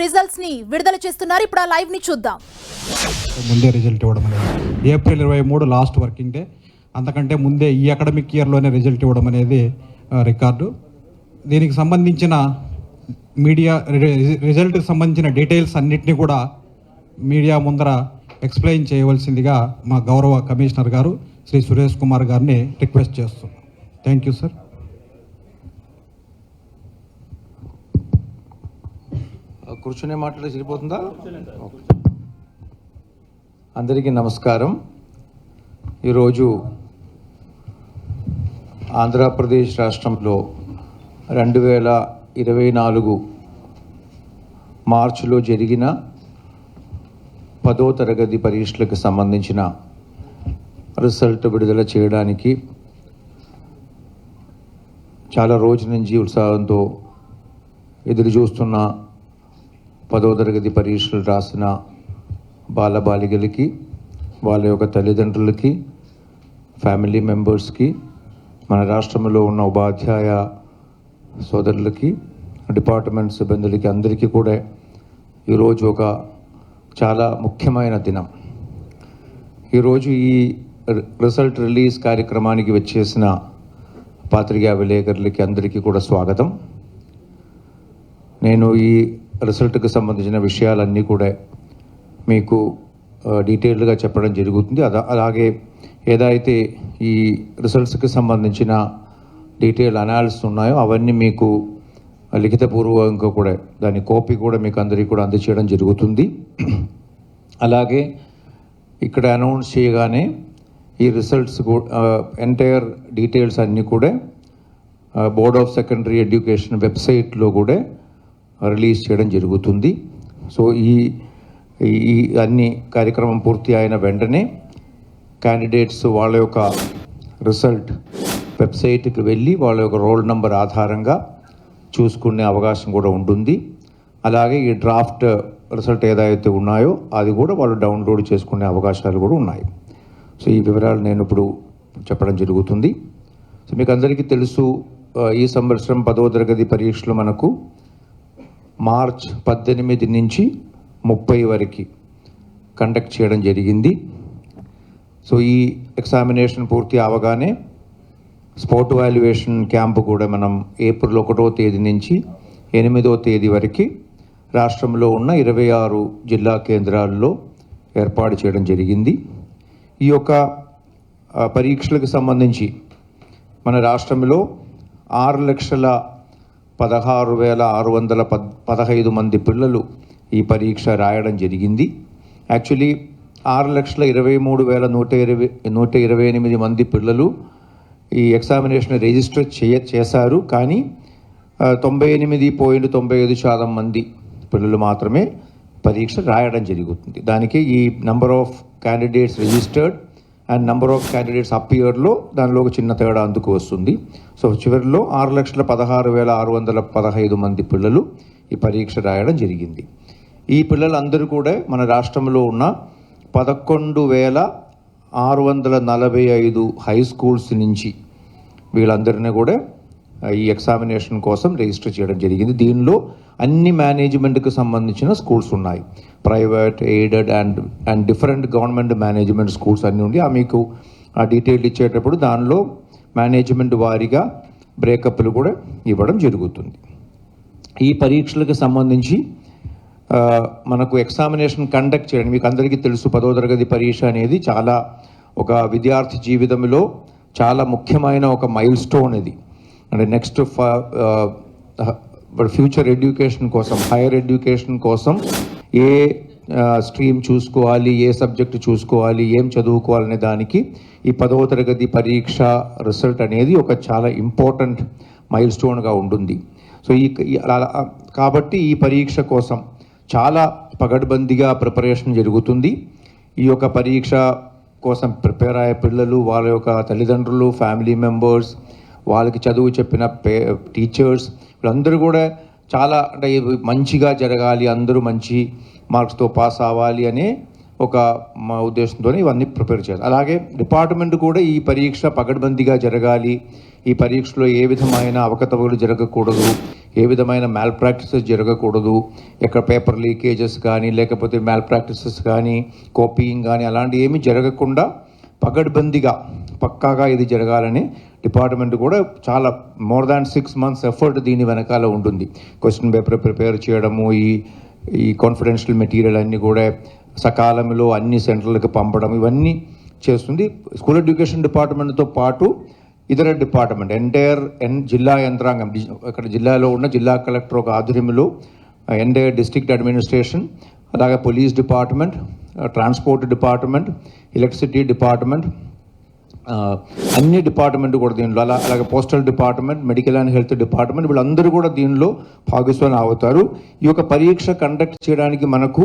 Results ని విడుదల చేస్తున్నారు. ఇప్పుడు ఆ లైవ్ ని చూద్దాం. ముందే రిజల్ట్ ఇవ్వడం అనేది ఏప్రిల్ 23 లాస్ట్ వర్కింగ్ డే, అంతకంటే ముందే ఈ అకాడమిక్ ఇయర్లోనే రిజల్ట్ ఇవ్వడం అనేది రికార్డు. దీనికి సంబంధించిన మీడియా రిజల్ట్కి సంబంధించిన డీటెయిల్స్ అన్నిటినీ కూడా మీడియా ముందర ఎక్స్ప్లెయిన్ చేయవలసిందిగా మా గౌరవ కమిషనర్ గారు శ్రీ సురేష్ కుమార్ గారిని రిక్వెస్ట్ చేస్తున్నాం. Thank you sir. కూర్చునే మాట్లాడి సరిపోతుందా? అందరికీ నమస్కారం. ఈరోజు ఆంధ్రప్రదేశ్ రాష్ట్రంలో 2024 మార్చిలో జరిగిన 10వ తరగతి పరీక్షలకు సంబంధించిన రిజల్ట్ విడుదల చేయడానికి చాలా రోజుల నుంచి ఉత్సాహంతో ఎదురు చూస్తున్న 10వ తరగతి పరీక్షలు రాసిన బాలబాలికలకి, వాళ్ళ యొక్క తల్లిదండ్రులకి, ఫ్యామిలీ మెంబర్స్కి, మన రాష్ట్రంలో ఉన్న ఉపాధ్యాయ సోదరులకి, డిపార్ట్మెంట్ సిబ్బందులకి అందరికీ కూడా ఈరోజు ఒక చాలా ముఖ్యమైన దినం. ఈరోజు ఈ రిజల్ట్ రిలీజ్ కార్యక్రమానికి వచ్చేసిన పాత్రికేయ విలేకరులకి అందరికీ కూడా స్వాగతం. నేను ఈ రిజల్ట్కి సంబంధించిన విషయాలన్నీ కూడా మీకు డీటెయిల్డ్గా చెప్పడం జరుగుతుంది. అలాగే ఏదైతే ఈ రిజల్ట్స్కి సంబంధించిన డీటెయిల్ అనాలిసిస్ ఉన్నాయో అవన్నీ మీకు లిఖితపూర్వకంగా కూడా దాని కాపీ కూడా మీకు అందరికీ కూడా అందజేయడం జరుగుతుంది. అలాగే ఇక్కడ అనౌన్స్ చేయగానే ఈ రిజల్ట్స్ ఎంటైర్ డీటెయిల్స్ అన్నీ కూడా బోర్డ్ ఆఫ్ సెకండరీ ఎడ్యుకేషన్ వెబ్సైట్లో కూడా రిలీజ్ చేయడం జరుగుతుంది. సో ఈ అన్ని కార్యక్రమం పూర్తి అయిన వెంటనే క్యాండిడేట్స్ వాళ్ళ యొక్క రిజల్ట్ వెబ్సైట్కి వెళ్ళి వాళ్ళ యొక్క రోల్ నెంబర్ ఆధారంగా చూసుకునే అవకాశం కూడా ఉంటుంది. అలాగే ఈ డ్రాఫ్ట్ రిజల్ట్ ఏదైతే ఉన్నాయో అది కూడా వాళ్ళు డౌన్లోడ్ చేసుకునే అవకాశాలు కూడా ఉన్నాయి. సో ఈ వివరాలు నేను ఇప్పుడు చెప్పడం జరుగుతుంది. సో మీకు అందరికీ తెలుసు, ఈ సంవత్సరం 10వ తరగతి పరీక్షలు మనకు మార్చ్ 18 నుంచి 30 వరకు కండక్ట్ చేయడం జరిగింది. సో ఈ ఎగ్జామినేషన్ పూర్తి అవగానే స్పాట్ వాల్యుయేషన్ క్యాంపు కూడా మనం ఏప్రిల్ 1వ తేదీ నుంచి 8వ తేదీ వరకు రాష్ట్రంలో ఉన్న 26 జిల్లా కేంద్రాల్లో ఏర్పాటు చేయడం జరిగింది. ఈ యొక్క పరీక్షలకు సంబంధించి మన రాష్ట్రంలో 6,16,615 మంది పిల్లలు ఈ పరీక్ష రాయడం జరిగింది. యాక్చువల్లీ 6,23,128 మంది పిల్లలు ఈ ఎగ్జామినేషన్ రిజిస్టర్ చేశారు. కానీ 98.95% మంది పిల్లలు మాత్రమే పరీక్ష రాయడం జరుగుతుంది. దానికి ఈ number of candidates registered and number of candidates అపియర్లో దానిలో ఒక చిన్న తేడా అందుకు వస్తుంది. సో చివరిలో 6,16,615 మంది పిల్లలు ఈ పరీక్ష రాయడం జరిగింది. ఈ పిల్లలందరూ కూడా మన రాష్ట్రంలో ఉన్న 11,645 హై స్కూల్స్ నుంచి వీళ్ళందరినీ కూడా ఈ ఎగ్జామినేషన్ కోసం రిజిస్టర్ చేయడం జరిగింది. దీనిలో అన్ని మేనేజ్మెంట్కి సంబంధించిన స్కూల్స్ ఉన్నాయి. Private, aided and different government management schools అన్నీ ఉండి మీకు ఆ డీటెయిల్ ఇచ్చేటప్పుడు దానిలో మేనేజ్మెంట్ వారీగా బ్రేకప్లు కూడా ఇవ్వడం జరుగుతుంది. ఈ పరీక్షలకు సంబంధించి మనకు ఎగ్జామినేషన్ కండక్ట్ చేయడం మీకు అందరికీ తెలుసు. 10వ తరగతి పరీక్ష అనేది చాలా ఒక విద్యార్థి జీవితంలో చాలా ముఖ్యమైన ఒక మైల్ స్టోన్ ఇది. అంటే నెక్స్ట్ ఫ్యూచర్ ఎడ్యుకేషన్ కోసం, హైయర్ ఎడ్యుకేషన్ కోసం ఏ స్ట్రీమ్ చూసుకోవాలి, ఏ సబ్జెక్టు చూసుకోవాలి, ఏం చదువుకోవాలనే దానికి ఈ 10వ తరగతి పరీక్ష రిజల్ట్ అనేది ఒక చాలా ఇంపార్టెంట్ మైల్ స్టోన్గా ఉంటుంది. సో కాబట్టి ఈ పరీక్ష కోసం చాలా పగడ్బందీగా ప్రిపరేషన్ జరుగుతుంది. ఈ యొక్క పరీక్ష కోసం ప్రిపేర్ అయ్యే పిల్లలు, వాళ్ళ యొక్క తల్లిదండ్రులు, ఫ్యామిలీ మెంబర్స్, వాళ్ళకి చదువు చెప్పిన టీచర్స్ వీళ్ళందరూ కూడా చాలా అంటే మంచిగా జరగాలి, అందరూ మంచి మార్క్స్తో పాస్ అవ్వాలి అనే ఒక మా ఉద్దేశంతో ఇవన్నీ ప్రిపేర్ చేయాలి. అలాగే డిపార్ట్మెంట్ కూడా ఈ పరీక్ష పగడ్బందీగా జరగాలి, ఈ పరీక్షలో ఏ విధమైన అవకతవకలు జరగకూడదు, ఏ విధమైన మ్యాల్ ప్రాక్టీసెస్ జరగకూడదు, ఎక్కడ పేపర్ లీకేజెస్ కానీ లేకపోతే మ్యాల్ ప్రాక్టీసెస్ కానీ కాపీయింగ్ కానీ అలాంటి ఏమీ జరగకుండా పగడ్బందీగా పక్కాగా ఇది జరగాలని డిపార్ట్మెంట్ కూడా చాలా మోర్ దాన్ 6 months ఎఫర్ట్ దీని వెనకాల ఉంటుంది. క్వశ్చన్ పేపర్ ప్రిపేర్ చేయడము, ఈ కాన్ఫిడెన్షియల్ మెటీరియల్ అన్నీ కూడా సకాలంలో అన్ని సెంటర్లకు పంపడం ఇవన్నీ చేస్తుంది. స్కూల్ ఎడ్యుకేషన్ డిపార్ట్మెంట్తో పాటు ఇతర డిపార్ట్మెంట్ ఎంటైర్ జిల్లా యంత్రాంగం, ఇక్కడ జిల్లాలో ఉన్న జిల్లా కలెక్టర్ ఒక ఆధ్వర్యంలో ఎంటైర్ డిస్ట్రిక్ట్ అడ్మినిస్ట్రేషన్, అలాగే police department, transport department, electricity department, అన్ని డిపార్ట్మెంట్ కూడా దీనిలో అలాగే postal department, medical and health department వీళ్ళందరూ కూడా దీనిలో భాగస్వామి అవుతారు. ఈ యొక్క పరీక్ష కండక్ట్ చేయడానికి మనకు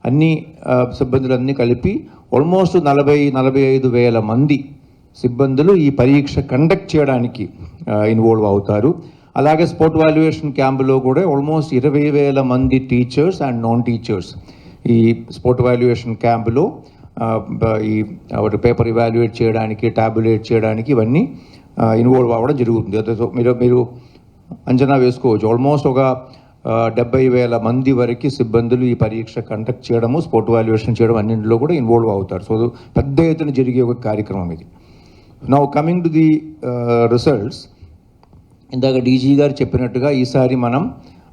అన్ని సిబ్బందులన్నీ కలిపి ఆల్మోస్ట్ 40-45 వేల మంది సిబ్బందులు ఈ పరీక్ష కండక్ట్ చేయడానికి ఇన్వాల్వ్ అవుతారు. అలాగే స్పోర్ట్ వాల్యుయేషన్ క్యాంపులో కూడా ఆల్మోస్ట్ 20,000 మంది టీచర్స్ అండ్ నాన్ టీచర్స్ ఈ స్పోర్ట్ వాల్యుయేషన్ క్యాంపులో ఈ పేపర్ ఇవాల్యుయేట్ చేయడానికి, టాబ్యులేట్ చేయడానికి ఇవన్నీ ఇన్వాల్వ్ అవ్వడం జరుగుతుంది. మీరు అంచనా వేసుకోవచ్చు ఆల్మోస్ట్ ఒక 70,000 మంది వరకు సిబ్బందులు ఈ పరీక్ష కండక్ట్ చేయడము, స్పోర్ట్ వాల్యుయేషన్ చేయడం అన్నింటిలో కూడా ఇన్వాల్వ్ అవుతారు. సో పెద్ద ఎత్తున జరిగే ఒక కార్యక్రమం ఇది. Now coming to the results, ఇందాక డీజీ గారు చెప్పినట్టుగా ఈసారి మనం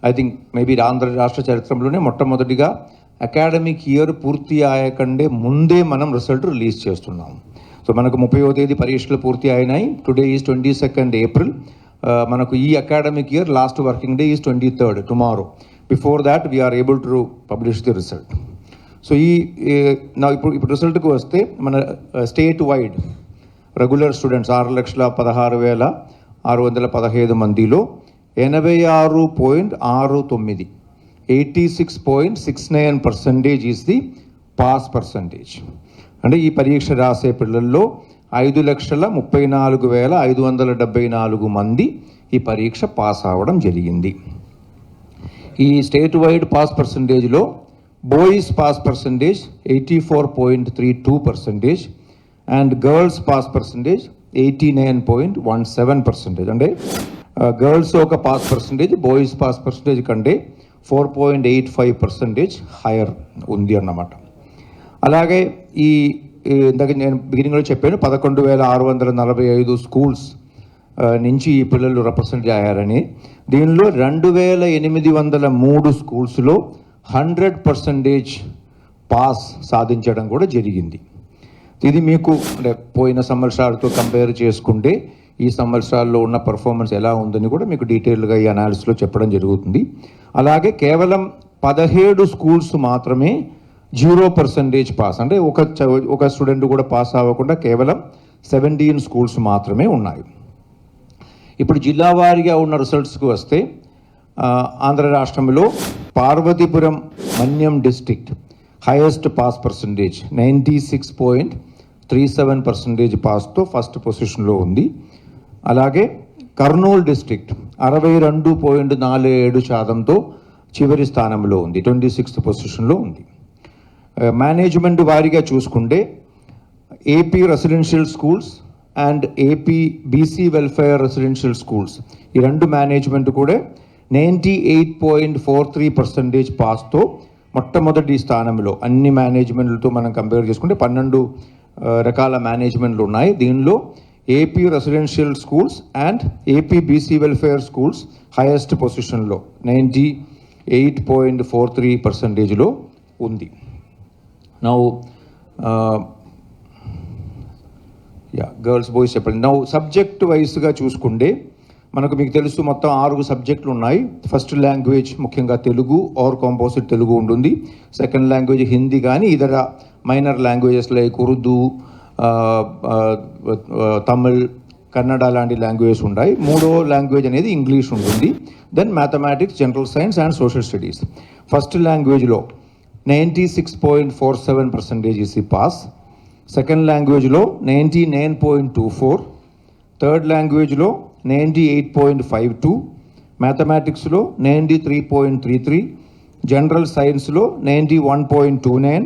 ఐ థింక్ మేబీ ఆంధ్ర రాష్ట్ర చరిత్రలోనే మొట్టమొదటిగా అకాడమిక్ ఇయర్ పూర్తి అయ్యకండే ముందే మనం రిజల్ట్ రిలీజ్ చేస్తున్నాం. సో మనకు 30వ తేదీ పరీక్షలు పూర్తి అయినాయి. Today is 22nd April. మనకు ఈ academic year last working day is 23rd, tomorrow. Before that we are able to publish the result. So ఇప్పుడు రిజల్ట్కి వస్తే మన స్టేట్ వైడ్ రెగ్యులర్ స్టూడెంట్స్ 6,16,617 మందిలో 86.69 86.69% ఈజ్ ది పాస్ పర్సంటేజ్. అంటే ఈ పరీక్ష రాసే పిల్లల్లో 5,34,574 మంది ఈ పరీక్ష పాస్ అవ్వడం జరిగింది. ఈ స్టేట్ వైడ్ పాస్ పర్సంటేజ్లో boys pass percentage 84.32% and girls pass percentage 89.17%. అంటే గర్ల్స్ ఒక pass percentage boys pass percentage కంటే 4.85% హైయర్ ఉంది అన్నమాట. అలాగే ఇందాక నేను బిగినింగ్లో చెప్పాను 11,645 స్కూల్స్ నుంచి ఈ పిల్లలు రిప్రజెంట్ అయ్యారని. దీనిలో 2,803 స్కూల్స్లో 100% పాస్ సాధించడం కూడా జరిగింది. ఇది మీకు అంటే పోయిన సంవత్సరాలతో కంపేర్ చేసుకుంటే ఈ సంవత్సరాల్లో ఉన్న పర్ఫార్మెన్స్ ఎలా ఉందని కూడా మీకు డీటెయిల్గా ఈ అనాలిసిస్లో చెప్పడం జరుగుతుంది. అలాగే కేవలం 17 స్కూల్స్ మాత్రమే 0% పాస్, అంటే ఒక స్టూడెంట్ కూడా పాస్ అవ్వకుండా కేవలం 17 స్కూల్స్ మాత్రమే ఉన్నాయి. ఇప్పుడు జిల్లా వారీగా ఉన్న రిజల్ట్స్కి వస్తే ఆంధ్ర రాష్ట్రంలో Parvathipuram Manyam district highest pass percentage 96.37% పాస్తో ఫస్ట్ పొజిషన్లో ఉంది. అలాగే కర్నూలు డిస్ట్రిక్ట్ 62.47%తో చివరి స్థానంలో ఉంది, 26th పొజిషన్లో ఉంది. మేనేజ్మెంట్ వారీగా చూసుకుంటే AP residential schools and AP BC welfare residential schools ఈ రెండు మేనేజ్మెంట్ కూడా 98.43% పాస్తో మొట్టమొదటి స్థానంలో. అన్ని మేనేజ్మెంట్లతో మనం కంపేర్ చేసుకుంటే 12 రకాల మేనేజ్మెంట్లు ఉన్నాయి. దీనిలో AP residential schools and AP BC welfare schools highest పొజిషన్లో 98.43%లో ఉంది. నౌ గర్ల్స్ బాయ్స్ చెప్పండి. నౌ సబ్జెక్ట్ వైజ్గా చూసుకుంటే మీకు తెలుసు మొత్తం 6 సబ్జెక్టులు ఉన్నాయి. ఫస్ట్ లాంగ్వేజ్ ముఖ్యంగా తెలుగు ఆర్ కాంపోజిట్ తెలుగు ఉంటుంది. సెకండ్ లాంగ్వేజ్ హిందీ కానీ ఇతర minor languages like Urdu, Tamil, Kannada లాంటి లాంగ్వేజెస్ ఉంటాయి. మూడో లాంగ్వేజ్ అనేది ఇంగ్లీష్ ఉంటుంది. Then mathematics, general science and social studies. First లాంగ్వేజ్లో 96.47% ఈజ్ ది పాస్. సెకండ్ లాంగ్వేజ్లో 99.24, థర్డ్ లాంగ్వేజ్లో 98.52, మ్యాథమెటిక్స్లో 93.33, జనరల్ సైన్స్లో 91.29,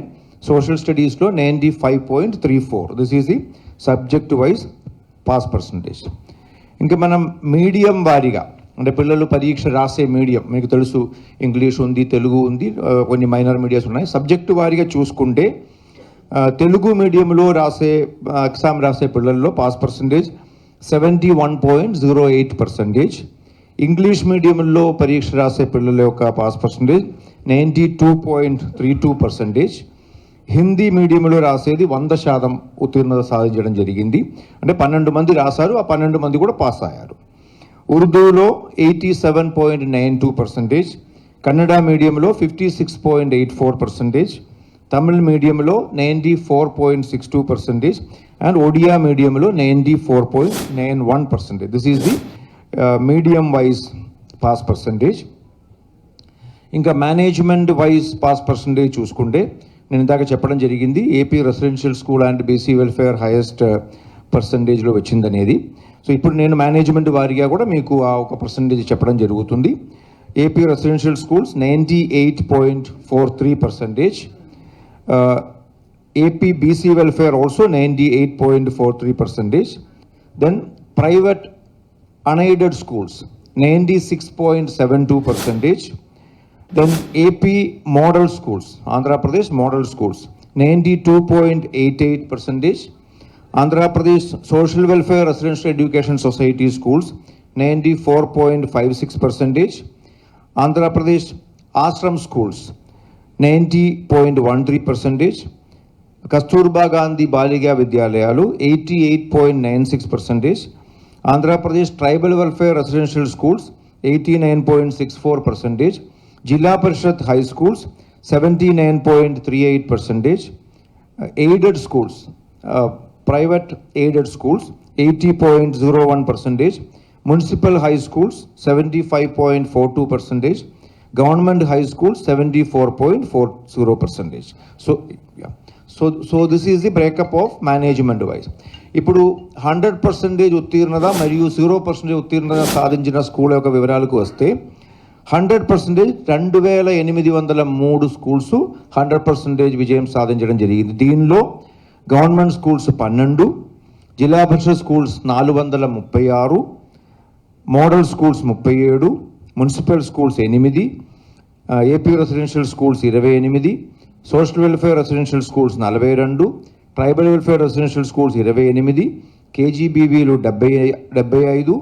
సోషల్ స్టడీస్లో 95.34. This is the subject wise pass percentage. ఇంకా మనం మీడియం వారీగా అంటే పిల్లలు పరీక్ష రాసే మీడియం మీకు తెలుసు, ఇంగ్లీష్ ఉంది, తెలుగు ఉంది, కొన్ని మైనర్ మీడియాస్ ఉన్నాయి. సబ్జెక్టు వారీగా చూసుకుంటే తెలుగు మీడియంలో ఎగ్జామ్ రాసే పిల్లల్లో పాస్ పర్సంటేజ్ 71.08%. ఇంగ్లీష్ మీడియంలో పరీక్ష రాసే పిల్లల యొక్క పాస్ పర్సంటేజ్ 92.32%. హిందీ మీడియంలో రాసేది 100% ఉత్తీర్ణత సాధించడం జరిగింది. అంటే 12 మంది రాశారు, ఆ 12 మంది కూడా పాస్ అయ్యారు. ఉర్దూలో 87.92%, కన్నడ మీడియంలో 56.84%, తమిళ్ మీడియంలో 94.62% అండ్ ఒడియా మీడియంలో 94.91%. This is the medium wise pass percentage. ఇంకా మేనేజ్మెంట్ వైజ్ పాస్ పర్సంటేజ్ చూసుకుంటే నేను ఇందాక చెప్పడం జరిగింది, AP residential school and BC welfare highest పర్సంటేజ్లో వచ్చిందనేది. సో ఇప్పుడు నేను మేనేజ్మెంట్ వారీగా కూడా మీకు ఆ ఒక పర్సంటేజ్ చెప్పడం జరుగుతుంది. AP residential schools 98.43%, AP BC welfare also 98.43%. Then private unaided schools 96.72%. Then AP model schools, Andhra Pradesh model schools 92.88%. Andhra Pradesh Social Welfare Residential Education Society schools 94.56%. Andhra Pradesh Ashram schools 90.13%. Kasturba Gandhi Baliga Vidyalayalu 88.96%. Andhra Pradesh Tribal Welfare Residential Schools 89.64%. Jilla Parishad High Schools 79.38%. Aided schools, private aided schools 80.01%. Municipal high schools 75.42%. Government high schools 74.40%. So this is the breakup of management wise. ఇప్పుడు 100% ఉత్తీర్ణత మరియు 0% ఉత్తీర్ణత సాధించిన school యొక్క వివరాలకు వస్తే 100% 2803 schools 100% విజయం సాధించడం జరిగింది. దీనిలో government schools 12, Zilla Parishad schools 436, model schools 37, municipal schools 8, AP residential schools 28, social welfare residential schools 42, tribal welfare residential schools 28, కేజీబీవీలు 75,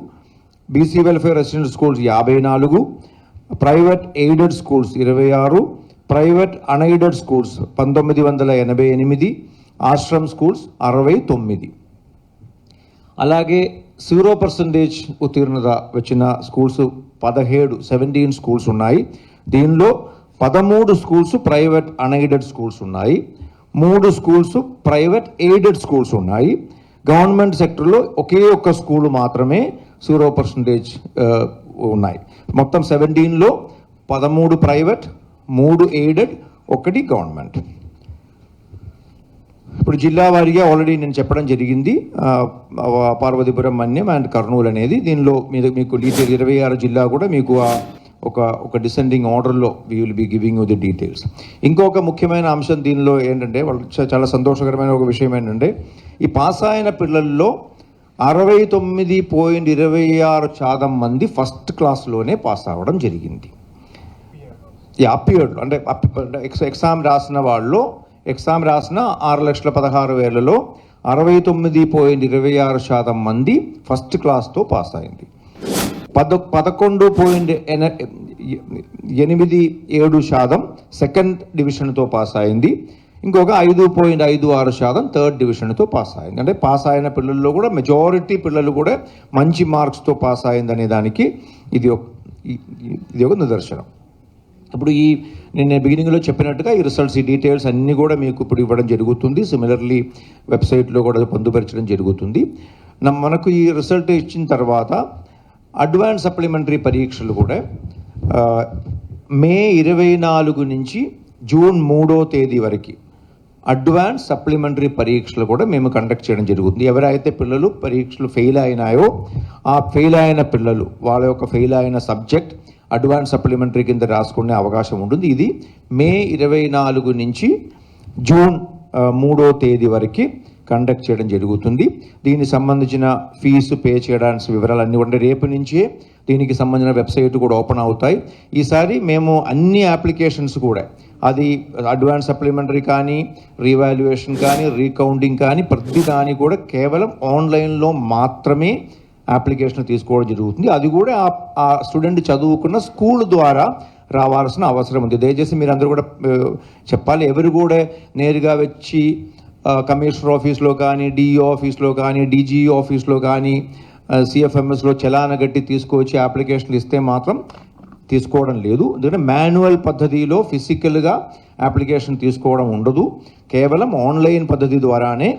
BC welfare residential schools 54, private aided schools 26, private unaided schools 1988, ashram schools 69. అలాగే 0% ఉత్తీర్ణత వచ్చిన స్కూల్స్ 17 స్కూల్స్ ఉన్నాయి. దీనిలో 13 schools private unaided schools ఉన్నాయి, 3 schools private aided schools ఉన్నాయి. Government సెక్టర్లో ఒకే ఒక్క స్కూల్ మాత్రమే 0% ఉన్నాయి. మొత్తం 17లో 13 ప్రైవేట్, 3 ఎయిడెడ్, 1 గవర్నమెంట్. ఇప్పుడు జిల్లా వారీగా ఆల్రెడీ నేను చెప్పడం జరిగింది, పార్వతీపురం, మన్యం అండ్ కర్నూలు అనేది. దీనిలో మీకు డీటెయిల్ 26 జిల్లా కూడా మీకు ఒక డిసెండింగ్ ఆర్డర్లో we will be giving you the details. ఇంకొక ముఖ్యమైన అంశం దీనిలో ఏంటంటే, చాలా సంతోషకరమైన ఒక విషయం ఏంటంటే, ఈ పాస్ అయిన పిల్లల్లో 69.26% మంది ఫస్ట్ క్లాస్లోనే పాస్ అవ్వడం జరిగింది. అపియర్డ్లో అంటే ఎగ్జామ్ రాసిన వాళ్ళు, ఎగ్జామ్ రాసిన 6,16,000లో 69.26% మంది ఫస్ట్ క్లాస్తో పాస్ అయింది. 11.87% సెకండ్ డివిజన్తో పాస్ అయింది. ఇంకొక 5.56% థర్డ్ డివిజన్తో పాస్ అయింది. అంటే పాస్ అయిన పిల్లల్లో కూడా మెజారిటీ పిల్లలు కూడా మంచి మార్క్స్తో పాస్ అయిందనే దానికి ఇది ఒక నిదర్శనం. ఇప్పుడు నేను బిగినింగ్లో చెప్పినట్టుగా ఈ రిజల్ట్స్, ఈ డీటెయిల్స్ అన్నీ కూడా మీకు ఇప్పుడు ఇవ్వడం జరుగుతుంది. సిమిలర్లీ వెబ్సైట్లో కూడా పొందుపరచడం జరుగుతుంది. మనకు ఈ రిజల్ట్ ఇచ్చిన తర్వాత అడ్వాన్స్ సప్లిమెంటరీ పరీక్షలు కూడా మే 24 నుంచి జూన్ 3వ తేదీ వరకు అడ్వాన్స్ సప్లిమెంటరీ పరీక్షలు కూడా మేము కండక్ట్ చేయడం జరుగుతుంది. ఎవరైతే పిల్లలు పరీక్షలు ఫెయిల్ అయినాయో ఆ ఫెయిల్ అయిన పిల్లలు వాళ్ళ యొక్క ఫెయిల్ అయిన సబ్జెక్ట్ అడ్వాన్స్ సప్లిమెంటరీ కింద రాసుకునే అవకాశం ఉంటుంది. ఇది మే 24 నుంచి జూన్ 3వ తేదీ వరకు కండక్ట్ చేయడం జరుగుతుంది. దీనికి సంబంధించిన ఫీజు పే చేయడానికి వివరాలన్నీ కూడా రేపు నుంచే దీనికి సంబంధించిన వెబ్సైట్ కూడా ఓపెన్ అవుతాయి. ఈసారి మేము అన్ని అప్లికేషన్స్ కూడా అది అడ్వాన్స్ సప్లిమెంటరీ కానీ, రీవాల్యుయేషన్ కానీ, రీకౌంటింగ్ కానీ ప్రతి దాని కూడా కేవలం ఆన్లైన్లో మాత్రమే అప్లికేషన్ తీసుకోవడం జరుగుతుంది. అది కూడా ఆ స్టూడెంట్ చదువుకున్న స్కూల్ ద్వారా రావాల్సిన అవసరం ఉంది. దయచేసి మీరు అందరూ కూడా చెప్పాలి. ఎవరు కూడా నేరుగా వచ్చి కమిషనర్ ఆఫీస్లో కానీ, డిఈఓ ఆఫీస్లో కానీ, డీజీఈ ఆఫీస్లో కానీ, సిఎఫ్ఎంఎస్లో చలాన గట్టి తీసుకొచ్చి అప్లికేషన్లు ఇస్తే మాత్రం తీసుకోవడం లేదు. ఎందుకంటే మాన్యువల్ పద్ధతిలో ఫిజికల్గా అప్లికేషన్ తీసుకోవడం ఉండదు. కేవలం ఆన్లైన్ పద్ధతి ద్వారానే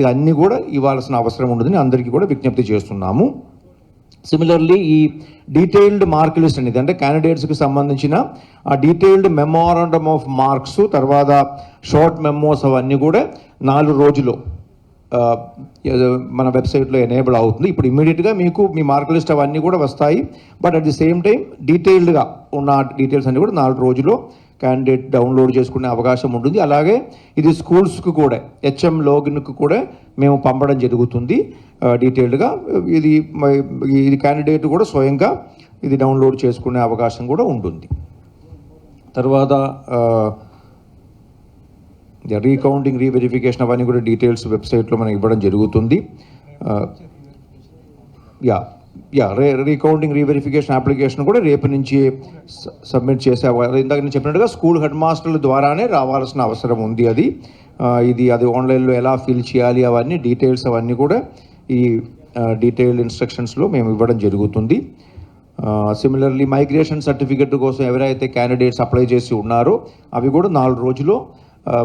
ఇవన్నీ కూడా ఇవ్వాల్సిన అవసరం ఉండదని అందరికీ కూడా విజ్ఞప్తి చేస్తున్నాము. సిమిలర్లీ ఈ డీటెయిల్డ్ మార్క్ లిస్ట్ అనేది అంటే క్యాండిడేట్స్కి సంబంధించిన ఆ డీటెయిల్డ్ మెమోరాండమ్ ఆఫ్ మార్క్స్, తర్వాత షార్ట్ మెమోస్ అవన్నీ కూడా 4 రోజుల్లో మన వెబ్సైట్లో ఎనేబుల్ అవుతుంది. ఇప్పుడు ఇమ్మీడియట్గా మీకు మీ మార్క్ లిస్ట్ అవన్నీ కూడా వస్తాయి. But at the same time డీటెయిల్డ్గా ఉన్న డీటెయిల్స్ అన్నీ కూడా 4 రోజుల్లో క్యాండిడేట్ డౌన్లోడ్ చేసుకునే అవకాశం ఉంటుంది. అలాగే ఇది స్కూల్స్కి కూడా హెచ్ఎం లాగిన్కి కూడా మేము పంపడం జరుగుతుంది డీటెయిల్డ్గా. ఇది క్యాండిడేట్ కూడా స్వయంగా ఇది డౌన్లోడ్ చేసుకునే అవకాశం కూడా ఉంటుంది. తర్వాత రీకౌంటింగ్, రీవెరిఫికేషన్ అవన్నీ కూడా డీటెయిల్స్ వెబ్సైట్లో మనం ఇవ్వడం జరుగుతుంది. రీకౌంటింగ్, రీవెరిఫికేషన్ అప్లికేషన్ కూడా రేపు నుంచి సబ్మిట్ చేసే ఇందాక నేను చెప్పినట్టుగా స్కూల్ హెడ్ మాస్టర్ల ద్వారానే రావాల్సిన అవసరం ఉంది. అది ఆన్లైన్లో ఎలా ఫిల్ చేయాలి అవన్నీ డీటెయిల్స్ అవన్నీ కూడా ఈ డీటెయిల్డ్ ఇన్స్ట్రక్షన్స్లో మేము ఇవ్వడం జరుగుతుంది. సిమిలర్లీ మైగ్రేషన్ సర్టిఫికెట్ కోసం ఎవరైతే క్యాండిడేట్స్ అప్లై చేసి ఉన్నారో అవి కూడా 4 రోజుల్లో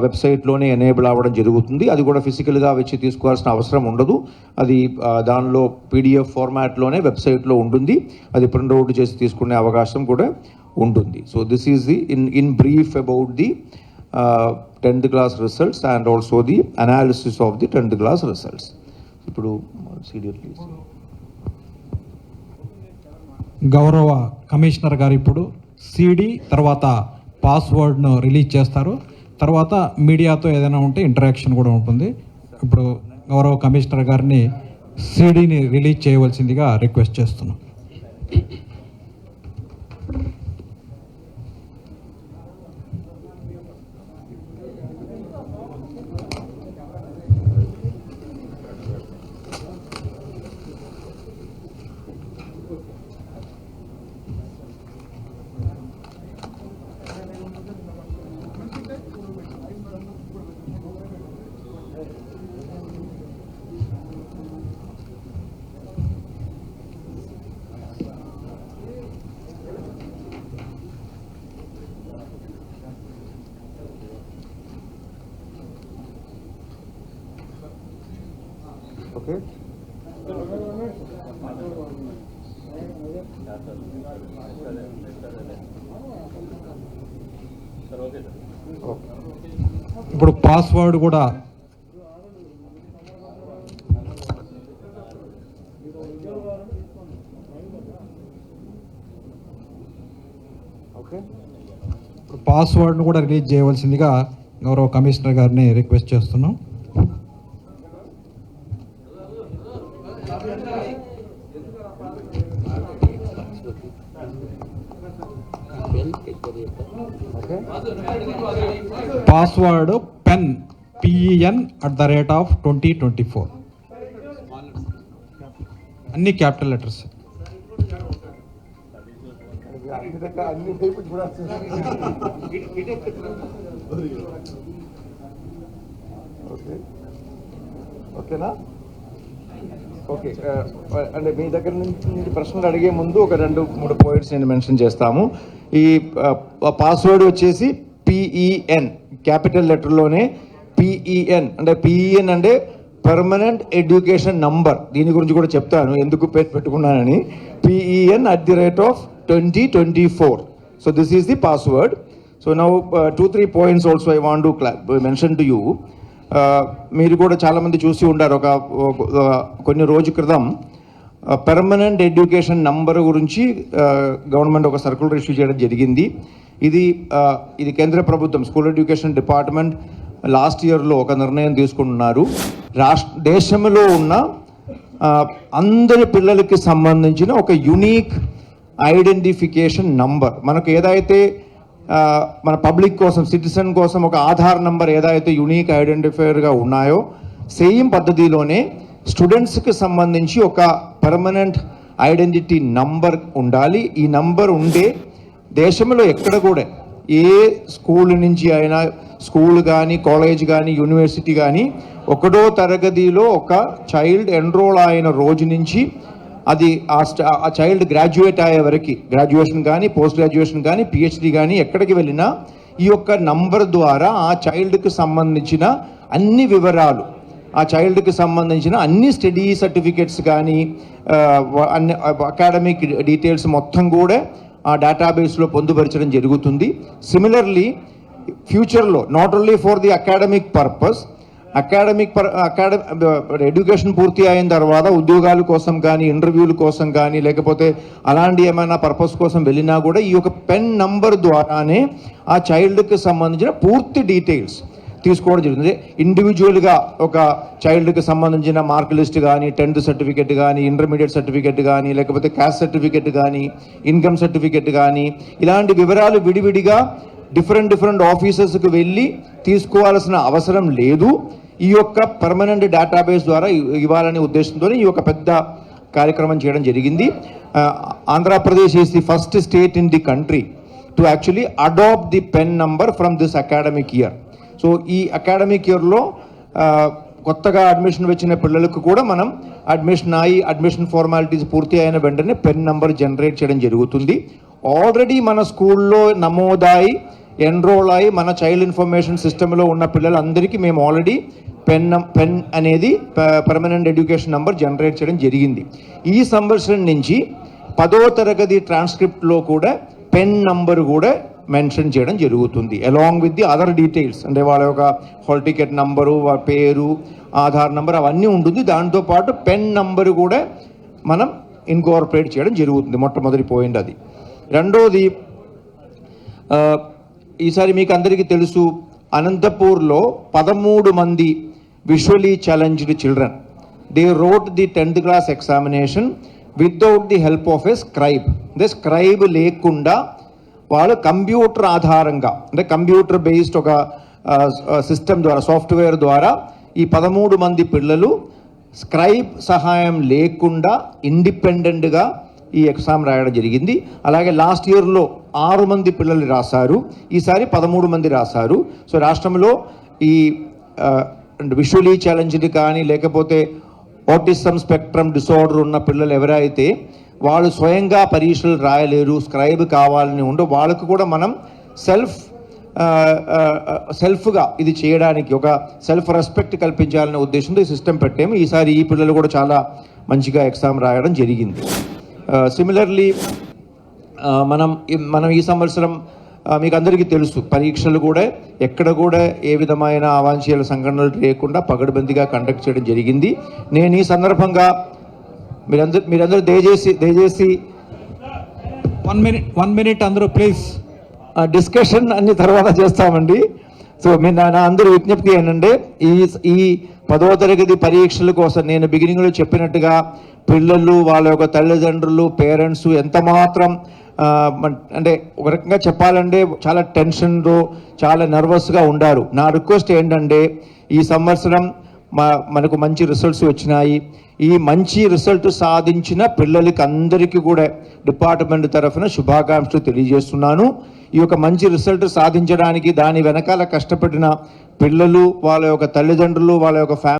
వెబ్సైట్లోనే ఎనేబుల్ అవ్వడం జరుగుతుంది. అది కూడా ఫిజికల్గా వచ్చి తీసుకోవాల్సిన అవసరం ఉండదు. అది దానిలో పీడిఎఫ్ ఫార్మాట్లోనే వెబ్సైట్లో ఉంటుంది. అది ప్రింట్అవుట్ చేసి తీసుకునే అవకాశం కూడా ఉంటుంది. So this is the in brief about the 10th class results and also the analysis of the 10th class results. ఇప్పుడు గౌరవ కమిషనర్ గారు ఇప్పుడు సిడి తర్వాత పాస్వర్డ్ను రిలీజ్ చేస్తారు. తర్వాత మీడియాతో ఏదైనా ఉంటే ఇంటరాక్షన్ కూడా ఉంటుంది. ఇప్పుడు గౌరవ కమిషనర్ గారిని సిడిని రిలీజ్ చేయవలసిందిగా రిక్వెస్ట్ చేస్తున్నాం. ఓకే, ఇప్పుడు పాస్వర్డ్ కూడా పాస్వర్డ్ను కూడా రిలీజ్ చేయవలసిందిగా గౌరవ కమిషనర్ గారిని రిక్వెస్ట్ చేస్తున్నాం. పాస్వర్డ్ PEN@2024 అన్ని క్యాపిటల్ లెటర్స్. ఓకేనా? ఓకే, అంటే మీ దగ్గర నుంచి ప్రశ్నలు అడిగే ముందు ఒక 2-3 పాయింట్స్ నేను మెన్షన్ చేస్తాము. ఈ పాస్వర్డ్ వచ్చేసి PEN క్యాపిటల్ లెటర్లోనే PEN అంటే PEN అంటే పర్మనెంట్ ఎడ్యుకేషన్ నంబర్. దీని గురించి కూడా చెప్తాను ఎందుకు పెట్టుకున్నానని. PEN@2024. So this is the password. So now 2-3 points also I want to mention to you. మీరు కూడా చాలామంది చూసి ఉంటారు. కొన్ని రోజు క్రితం పర్మనెంట్ ఎడ్యుకేషన్ నంబర్ గురించి గవర్నమెంట్ ఒక సర్క్యులర్ ఇష్యూ చేయడం జరిగింది. ఇది కేంద్ర ప్రభుత్వం స్కూల్ ఎడ్యుకేషన్ డిపార్ట్మెంట్ లాస్ట్ ఇయర్లో ఒక నిర్ణయం తీసుకుంటున్నారు. దేశంలో ఉన్న అందరి పిల్లలకి సంబంధించిన ఒక యునీక్ ఐడెంటిఫికేషన్ నంబర్. మనకు ఏదైతే మన పబ్లిక్ కోసం, సిటిజన్ కోసం ఒక ఆధార్ నంబర్ ఏదైతే యునీక్ ఐడెంటిఫైయర్గా ఉన్నాయో, సేమ్ పద్ధతిలోనే స్టూడెంట్స్కి సంబంధించి ఒక పర్మనెంట్ ఐడెంటిటీ నంబర్ ఉండాలి. ఈ నంబర్ ఉండే దేశంలో ఎక్కడ కూడా ఏ స్కూల్ నుంచి అయినా, స్కూల్ కానీ, కాలేజ్ కానీ, యూనివర్సిటీ కానీ, 1వ తరగతిలో ఒక చైల్డ్ ఎన్రోల్ అయిన రోజు నుంచి అది ఆ చైల్డ్ గ్రాడ్యుయేట్ అయ్యే వరకు, గ్రాడ్యుయేషన్ కానీ, పోస్ట్ గ్రాడ్యుయేషన్ కానీ, పిహెచ్డి కానీ ఎక్కడికి వెళ్ళినా ఈ యొక్క నంబర్ ద్వారా ఆ చైల్డ్కి సంబంధించిన అన్ని వివరాలు, ఆ చైల్డ్కి సంబంధించిన అన్ని స్టడీ సర్టిఫికెట్స్ కానీ, అన్ని అకాడమిక్ డీటెయిల్స్ మొత్తం కూడా ఆ డేటాబేస్లో పొందుపరచడం జరుగుతుంది. సిమిలర్లీ ఫ్యూచర్లో not only for the academic purpose, education పూర్తి అయిన తర్వాత ఉద్యోగాల కోసం కానీ, ఇంటర్వ్యూల కోసం కానీ, లేకపోతే అలాంటి ఏమైనా పర్పస్ కోసం వెళ్ళినా కూడా ఈ యొక్క పెన్ నంబర్ ద్వారానే ఆ చైల్డ్కి సంబంధించిన పూర్తి డీటెయిల్స్ తీసుకోవడం జరుగుతుంది. ఇండివిజువల్గా ఒక చైల్డ్కి సంబంధించిన మార్క్ లిస్ట్ కానీ, 10th సర్టిఫికెట్ కానీ, ఇంటర్మీడియట్ సర్టిఫికెట్ కానీ, లేకపోతే క్యాస్ట్ సర్టిఫికెట్ కానీ, ఇన్కమ్ సర్టిఫికెట్ కానీ, ఇలాంటి వివరాలు విడివిడిగా డిఫరెంట్ ఆఫీసర్స్కి వెళ్ళి తీసుకోవాల్సిన అవసరం లేదు. ఈ యొక్క పర్మనెంట్ డేటాబేస్ ద్వారా ఇవ్వాలనే ఉద్దేశంతో ఈ యొక్క పెద్ద కార్యక్రమం చేయడం జరిగింది. Andhra Pradesh is the first state in the country to actually adopt the pen number from this academic year. So ఈ అకాడమిక్ ఇయర్లో కొత్తగా అడ్మిషన్ వచ్చిన పిల్లలకు కూడా మనం అడ్మిషన్ ఫార్మాలిటీస్ పూర్తి అయిన వెంటనే పెన్ నంబర్ జనరేట్ చేయడం జరుగుతుంది. ఆల్రెడీ మన స్కూల్లో నమోదాయి ఎన్రోల్ అయ్యి మన చైల్డ్ ఇన్ఫర్మేషన్ సిస్టంలో ఉన్న పిల్లలందరికీ మేము ఆల్రెడీ పెన్ అనేది పర్మనెంట్ ఎడ్యుకేషన్ నంబర్ జనరేట్ చేయడం జరిగింది. ఈ సంవత్సరం నుంచి 10వ తరగతి ట్రాన్స్క్రిప్ట్లో కూడా పెన్ నంబర్ కూడా మెన్షన్ చేయడం జరుగుతుంది, along with the other details. అంటే వాళ్ళ యొక్క హాల్ టికెట్ నంబరు, వాళ్ళ పేరు, ఆధార్ నంబర్ అవన్నీ ఉంటుంది. దాంతోపాటు పెన్ నంబరు కూడా మనం ఇన్కార్పొరేట్ చేయడం జరుగుతుంది. మొట్టమొదటి పాయింట్ అది. రెండోది, ఈసారి మీకు అందరికీ తెలుసు, అనంతపూర్లో 13 మంది visually challenged children, they wrote the 10th class examination without the help of A scribe. అంటే స్క్రైబ్ లేకుండా వాళ్ళు కంప్యూటర్ ఆధారంగా, అంటే కంప్యూటర్ బేస్డ్ ఒక సిస్టమ్ ద్వారా, సాఫ్ట్వేర్ ద్వారా ఈ 13 మంది పిల్లలు స్క్రైబ్ సహాయం లేకుండా ఇండిపెండెంట్గా ఈ ఎగ్జామ్ రాయడం జరిగింది. అలాగే లాస్ట్ ఇయర్లో 6 మంది పిల్లలు రాశారు, ఈసారి 13 మంది రాశారు. సో రాష్ట్రంలో ఈ విజువలీ ఛాలెంజ్డ్ కానీ, లేకపోతే ఆటిజం స్పెక్ట్రమ్ డిసార్డర్ ఉన్న పిల్లలు ఎవరైతే వాళ్ళు స్వయంగా పరీక్షలు రాయలేరు, స్క్రైబ్ కావాలని ఉండే వాళ్ళకు కూడా మనం సెల్ఫ్గా ఇది చేయడానికి ఒక సెల్ఫ్ రెస్పెక్ట్ కల్పించాలనే ఉద్దేశంతో ఈ సిస్టమ్ పెట్టాము. ఈసారి ఈ పిల్లలు కూడా చాలా మంచిగా ఎగ్జామ్ రాయడం జరిగింది. సిమిలర్లీ మనం ఈ సంవత్సరం మీకు అందరికీ తెలుసు, పరీక్షలు కూడా ఎక్కడ కూడా ఏ విధమైన అవాంఛనీయ సంఘటనలు లేకుండా పగడ్బందీగా కండక్ట్ చేయడం జరిగింది. నేను ఈ సందర్భంగా మీరందరూ దయచేసి 1 minute అందరూ ప్లీజ్. డిస్కషన్ అన్ని తర్వాత చేస్తామండి. సో నా అందరూ విజ్ఞప్తి ఏంటంటే, ఈ 10వ తరగతి పరీక్షల కోసం నేను బిగినింగ్లో చెప్పినట్టుగా పిల్లలు, వాళ్ళ యొక్క తల్లిదండ్రులు, పేరెంట్స్ ఎంత మాత్రం అంటే ఒక రకంగా చెప్పాలంటే చాలా టెన్షన్తో, చాలా నర్వస్గా ఉండారు. నా రిక్వెస్ట్ ఏంటంటే, ఈ సంవత్సరం మనకు మంచి రిజల్ట్స్ వచ్చినాయి. ఈ మంచి రిజల్ట్ సాధించిన పిల్లలకి అందరికీ కూడా డిపార్ట్మెంట్ తరఫున శుభాకాంక్షలు తెలియజేస్తున్నాను. ఈ యొక్క మంచి రిజల్ట్ సాధించడానికి దాని వెనకాల కష్టపడిన పిల్లలు, వాళ్ళ యొక్క తల్లిదండ్రులు, వాళ్ళ యొక్క ఫ్యామిలీ